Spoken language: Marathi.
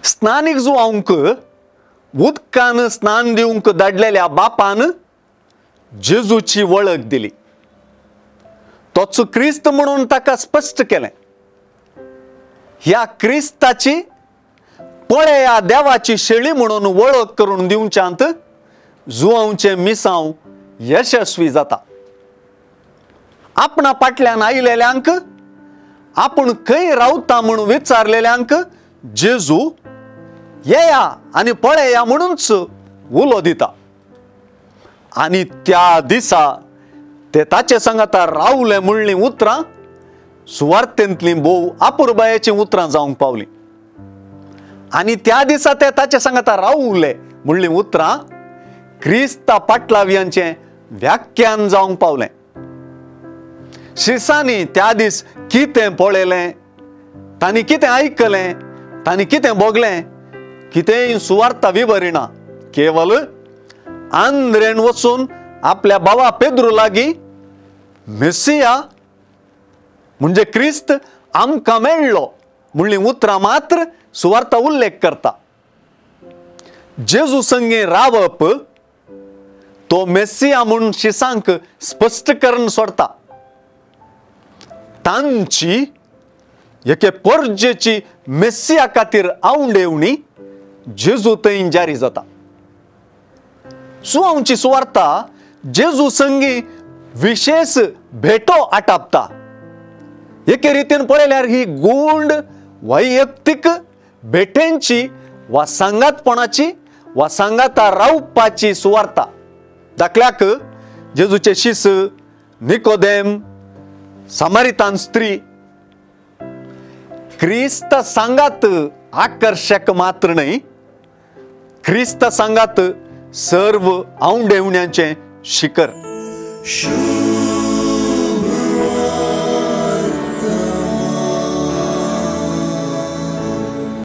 स्नानीक जुवांक उदकान स्नान दिवंक धाडलेल्या बापान जेजूची वळख दिली. तोच क्रिस्त म्हणून ताका स्पष्ट केलें. ह्या क्रिस्ताची पळया देवाची शेळी म्हणून वळख करून दिवच्यांत जुवांचे मिसांव यशस्वी जाता. आपणा फाटल्यान आयिल्ल्यांक, आपूण खंय रावता म्हणून विचारलेल्यांक जेजू येया आनी पळया म्हणूनच उलो दिता. आनी त्या दिसा ते ताचे सांगाता रावले म्हणली उतरां सुवार्थेंतली भोव आपुरबायेची उतरां जावंक पावली. आनी त्या दिसा ते ताचे सांगाता रावले म्हणली उतरां क्रिस्ता पाटलाव्यांचे व्याख्यान जावंक पावलें. शिसांनी त्या दीस कितें पळयलें, तांणी कितें आयकलें, तांणी कितें भोगलें, कितेंय सुवार्ता विवरिना. केवल आंद्रेन वचून आपल्या भावा पेद्रू लागीं मेसिया म्हणजे क्रिस्त आमकां मेळ्ळो म्हणली उतरां मात्र सुवार्ता उल्लेख करता. जेजू संगे रावप तो मेसिया म्हणून शिसांक स्पश्ट करून सोडता. तांची एके पोरजेची मेसिया खातीर आवंडेवणी जेजू थंय जारी जाता. सुवांची सुवार्ता जेजू संगी विशेष भेटो आटापता. एके रितीन पळयल्यार ही गूढ वैयक्तीक भेटेंची वा सांगातपणाची वा सांगाता रावपाची सुवार्ता. दाखल्याक जेजूचे शिस, निकोदेम, सामारितान स्त्री क्रिस्त सांगात आकर्षक मात्र नाही, क्रिस्त सांगात सर्व आवंडेवण्याचे शिखर.